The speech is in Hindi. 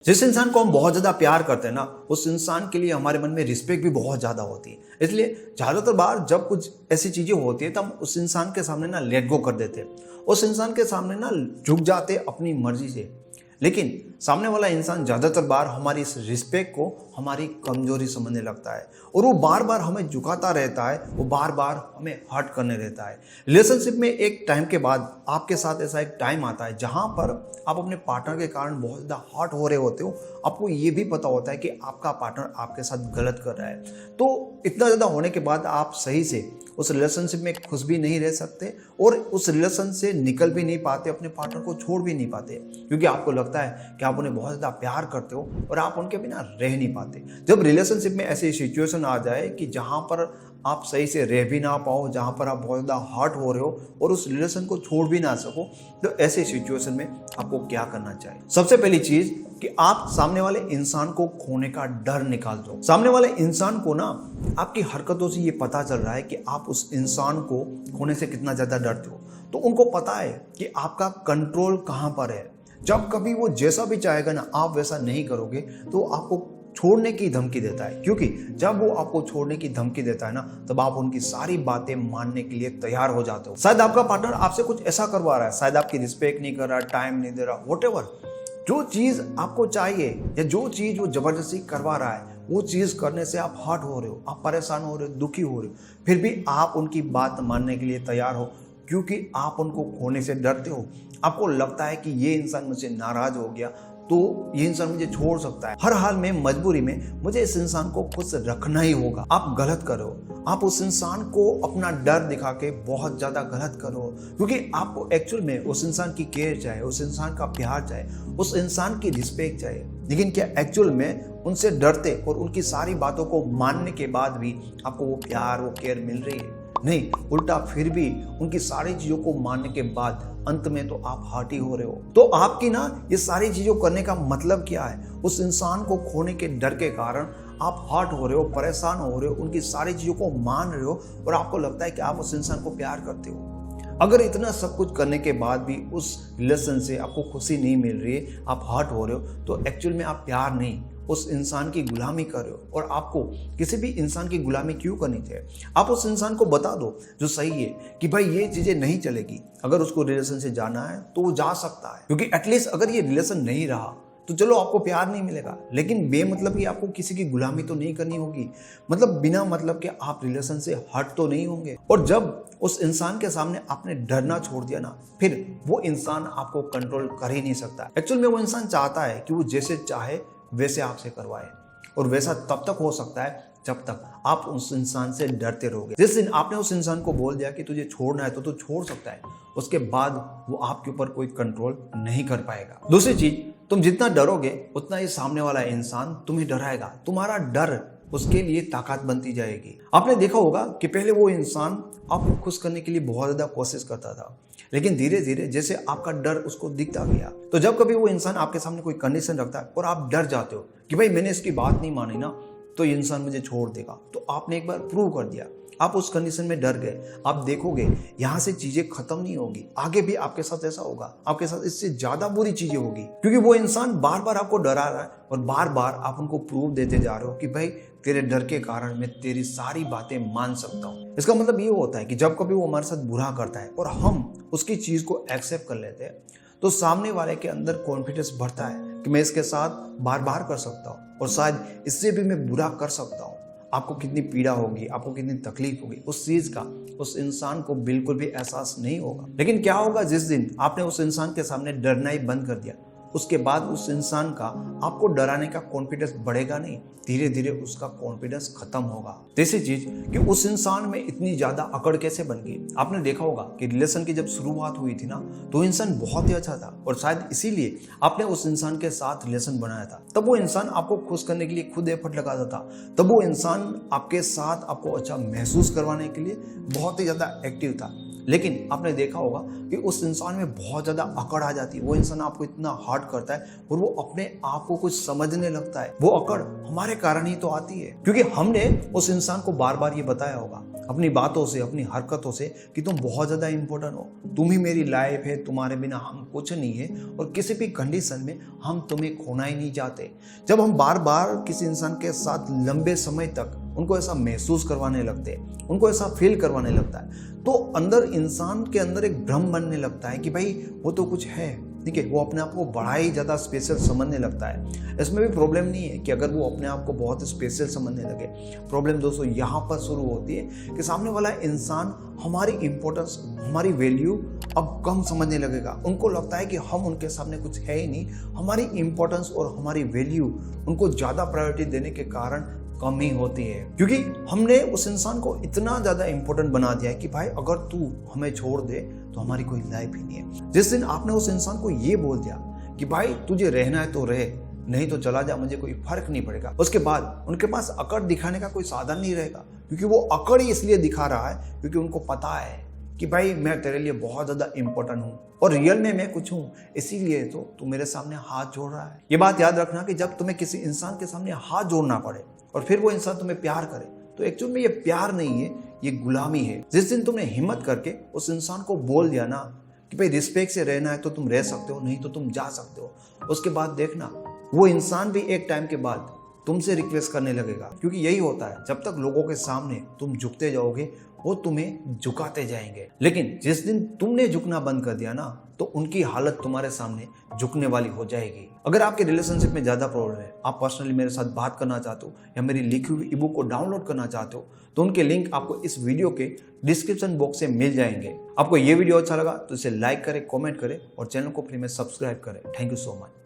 जिस इंसान को हम बहुत ज्यादा प्यार करते हैं ना, उस इंसान के लिए हमारे मन में रिस्पेक्ट भी बहुत ज्यादा होती है। इसलिए ज्यादातर बार जब कुछ ऐसी चीजें होती है तो हम उस इंसान के सामने ना लेट गो कर देते हैं, उस इंसान के सामने ना झुक जाते अपनी मर्जी से। लेकिन सामने वाला इंसान ज्यादातर बार हमारी इस रिस्पेक्ट को हमारी कमजोरी समझने लगता है और वो बार बार हमें झुकाता रहता है, वो बार बार हमें हर्ट करने रहता है। रिलेशनशिप में एक टाइम के बाद आपके साथ ऐसा एक टाइम आता है जहां पर आप अपने पार्टनर के कारण बहुत ज़्यादा हर्ट हो रहे होते हो। आपको ये भी पता होता है कि आपका पार्टनर आपके साथ गलत कर रहा है। तो इतना ज़्यादा होने के बाद आप सही से उस रिलेशनशिप में खुश भी नहीं रह सकते और उस रिलेशन से निकल भी नहीं पाते, अपने पार्टनर को छोड़ भी नहीं पाते, क्योंकि आपको लगता है कि आप उन्हें बहुत ज़्यादा प्यार करते हो और आप उनके बिना रह नहीं पाते। जब रिलेशनशिप में ऐसी सिचुएशन आ जाए कि जहाँ पर आप सही से रह भी ना पाओ, जहाँ पर आप बहुत ज़्यादा हर्ट हो रहे हो और उस रिलेशन को छोड़ भी ना सको, तो ऐसे सिचुएशन में आपको क्या करना चाहिए? सबसे पहली चीज कि आप सामने वाले इंसान को खोने का डर निकाल दो। सामने वाले इंसान को ना आपकी हरकतों से ये पता चल रहा है कि आप उस इंसान को खोने से कितना ज्यादा डरते हो। तो उनको पता है कि आपका कंट्रोल कहाँ पर है। जब कभी वो जैसा भी चाहेगा ना, आप वैसा नहीं करोगे तो आपको छोड़ने की धमकी देता है, क्योंकि जब वो आपको छोड़ने की धमकी देता है ना, तब आप उनकी सारी बातें मानने के लिए तैयार हो जाते हो। शायद आपका पार्टनर आपसे कुछ ऐसा करवा रहा है, शायद आपकी रिस्पेक्ट नहीं कर रहा, टाइम नहीं दे रहा, व्हाटएवर, जो चीज आपको चाहिए या जो चीज वो जबरदस्ती करवा रहा है, वो चीज करने से आप हर्ट हो रहे हो, आप परेशान हो रहे हो, दुखी हो रहे हो, फिर भी आप उनकी बात मानने के लिए तैयार हो, क्योंकि आप उनको खोने से डरते हो। आपको लगता है कि ये इंसान मुझसे नाराज हो गया तो ये इंसान मुझे छोड़ सकता है, हर हाल में मजबूरी में मुझे इस इंसान को खुश रखना ही होगा। आप गलत करो, आप उस इंसान को अपना डर दिखा के बहुत ज्यादा गलत करो, क्योंकि आपको एक्चुअल में उस इंसान की केयर चाहिए, उस इंसान का प्यार चाहिए, उस इंसान की रिस्पेक्ट चाहिए। लेकिन क्या एक्चुअल में उनसे डरते और उनकी सारी बातों को मानने के बाद भी आपको वो प्यार, वो केयर मिल रही है? नहीं, उल्टा फिर भी उनकी सारी चीजों को मानने के बाद अंत में तो आप हर्ट ही हो रहे हो। तो आपकी ना ये सारी चीजों करने का मतलब क्या है? उस इंसान को खोने के डर के कारण आप हर्ट हो रहे हो, परेशान हो रहे हो, उनकी सारी चीजों को मान रहे हो और आपको लगता है कि आप उस इंसान को प्यार करते हो। अगर इतना सब कुछ करने के बाद भी उस रिलेशन से आपको खुशी नहीं मिल रही है, आप हर्ट हो रहे हो, तो एक्चुअल में आप प्यार नहीं, उस इंसान की गुलामी कर रहे हो। और आपको किसी भी इंसान की गुलामी क्यों करनी चाहिए? आप उस इंसान को बता दो जो सही है कि भाई ये चीजें नहीं चलेगी। अगर उसको रिलेशन से जाना है तो वो जा सकता है, क्योंकि एटलीस्ट अगर ये रिलेशन नहीं रहा तो चलो आपको प्यार नहीं मिलेगा, लेकिन बेमतलब कि आपको किसी की गुलामी तो नहीं करनी होगी। मतलब बिना मतलब के आप रिलेशन से हट तो नहीं होंगे। और जब उस इंसान के सामने आपने डरना छोड़ दिया ना, फिर वो इंसान आपको कंट्रोल कर ही नहीं सकता। एक्चुअल में वो इंसान चाहता है कि वो जैसे चाहे वैसे आपसे करवाए, और वैसा तब तक हो सकता है जब तक आप उस इंसान से डरते रहोगे। जिस दिन आपने उस इंसान को बोल दिया कि तुझे छोड़ना है तो तू छोड़ सकता है, उसके बाद वो आपके ऊपर कोई कंट्रोल नहीं कर पाएगा। दूसरी चीज, तुम जितना डरोगे उतना ही सामने वाला इंसान तुम्हें डराएगा। तुम्हारा डर उसके लिए ताकत बनती जाएगी। आपने देखा होगा कि पहले वो इंसान आपको खुश करने के लिए बहुत ज्यादा कोशिश करता था, लेकिन धीरे धीरे जैसे आपका डर उसको दिखता गया, तो जब कभी वो इंसान आपके सामने कोई कंडीशन रखता है और आप डर जाते हो कि भाई मैंने इसकी बात नहीं मानी ना तो ये इंसान मुझे छोड़ देगा, तो आपने एक बार प्रूव कर दिया, आप उस कंडीशन में डर गए। आप देखोगे यहाँ से चीजें खत्म नहीं होगी, आगे भी आपके साथ ऐसा होगा, आपके साथ इससे ज्यादा बुरी चीजें होगी, क्योंकि वो इंसान बार बार आपको डरा रहा है और बार बार आप उनको प्रूव देते जा रहे हो कि भाई तेरे डर के कारण मैं तेरी सारी बातें मान सकता हूँ। इसका मतलब ये होता है कि जब कभी वो हमारे साथ बुरा करता है और हम उसकी चीज को एक्सेप्ट कर लेते हैं, तो सामने वाले के अंदर कॉन्फिडेंस बढ़ता है कि मैं इसके साथ बार बार कर सकता हूँ और शायद इससे भी मैं बुरा कर सकता हूँ। आपको कितनी पीड़ा होगी, आपको कितनी तकलीफ होगी, उस चीज का उस इंसान को बिल्कुल भी एहसास नहीं होगा। लेकिन क्या होगा जिस दिन आपने उस इंसान के सामने डरना ही बंद कर दिया, उसके बाद उस इंसान का आपको डराने का कॉन्फिडेंस बढ़ेगा नहीं, धीरे धीरे उसका कॉन्फिडेंस खत्म होगा। तीसरी चीज कि उस इंसान में इतनी ज्यादा अकड़ कैसे बन गई। आपने देखा होगा कि रिलेशन की जब शुरुआत हुई थी ना, तो इंसान बहुत ही अच्छा था और शायद इसीलिए आपने उस इंसान के साथ रिलेशन बनाया था। तब वो इंसान आपको खुश करने के लिए खुद एफर्ट लगाता था, तब वो इंसान आपके साथ आपको अच्छा महसूस करवाने के लिए बहुत ही ज्यादा एक्टिव था। लेकिन आपने देखा होगा कि उस इंसान में बहुत ज्यादा अकड़ आ जाती है, वो इंसान आपको इतना हर्ट करता है और वो अपने आप को कुछ समझने लगता है। वो अकड़ हमारे कारण ही तो आती है, क्योंकि हमने उस इंसान को बार बार ये बताया होगा। अपनी बातों से, अपनी हरकतों से कि तुम बहुत ज़्यादा इंपॉर्टेंट हो, तुम ही मेरी लाइफ है, तुम्हारे बिना हम कुछ नहीं है और किसी भी कंडीशन में हम तुम्हें खोना ही नहीं चाहते। जब हम बार बार किसी इंसान के साथ लंबे समय तक उनको ऐसा महसूस करवाने लगते हैं, उनको ऐसा फील करवाने लगता है, तो अंदर इंसान के अंदर एक भ्रम बनने लगता है कि भाई वो तो कुछ है, ठीक है, वो अपने आप को बड़ा ही ज़्यादा स्पेशल समझने लगता है। इसमें भी प्रॉब्लम नहीं है कि अगर वो अपने आप को बहुत स्पेशल समझने लगे। प्रॉब्लम दोस्तों यहाँ पर शुरू होती है कि सामने वाला इंसान हमारी इंपॉर्टेंस, हमारी वैल्यू अब कम समझने लगेगा। उनको लगता है कि हम उनके सामने कुछ है ही नहीं, हमारी इंपॉर्टेंस और हमारी वैल्यू उनको ज़्यादा प्रायोरिटी देने के कारण कम ही होती है, क्योंकि हमने उस इंसान को इतना ज़्यादा इंपॉर्टेंट बना दिया है कि भाई अगर तू हमें छोड़ दे तो हमारी कोई लाइफ ही नहीं है। जिस दिन आपने उस इंसान को ये बोल दिया कि भाई तुझे रहना है तो रहे, नहीं तो चला जा, मुझे कोई फर्क नहीं पड़ेगा, उसके बाद उनके पास अकड़ दिखाने का कोई साधन नहीं रहेगा, क्योंकि वो अकड़ ही इसलिए दिखा रहा है क्योंकि उनको पता है कि भाई मैं तेरे लिए बहुत ज़्यादा इंपॉर्टेंट हूँ और रियल में मैं कुछ हूँ, इसीलिए तो तू मेरे सामने हाथ जोड़ रहा है। ये बात याद रखना कि जब तुम्हें किसी इंसान के सामने हाथ जोड़ना पड़े और फिर वो इंसान तुम्हें प्यार करे, तो एक्चुअल में ये प्यार नहीं है, ये गुलामी है। जिस दिन तुमने हिम्मत करके उस इंसान को बोल दिया ना कि भाई रिस्पेक्ट से रहना है तो तुम रह सकते हो, नहीं तो तुम जा सकते हो, उसके बाद देखना वो इंसान भी एक टाइम के बाद तुमसे रिक्वेस्ट करने लगेगा। क्योंकि यही होता है, जब तक लोगों के सामने तुम झुकते जाओगे वो तुम्हें झुकाते जाएंगे, लेकिन जिस दिन तुमने झुकना बंद कर दिया ना तो उनकी हालत तुम्हारे सामने झुकने वाली हो जाएगी। अगर आपके रिलेशनशिप में ज़्यादा प्रॉब्लम है, आप पर्सनली मेरे साथ बात करना चाहते हो या मेरी लिखी हुई ईबुक को डाउनलोड करना चाहते हो, तो उनके लिंक आपको इस वीडियो के डिस्क्रिप्शन बॉक्स से मिल जाएंगे। आपको ये वीडियो अच्छा लगा तो इसे लाइक करें, कमेंट करें और चैनल को फ्री में सब्सक्राइब करें। Thank you so much.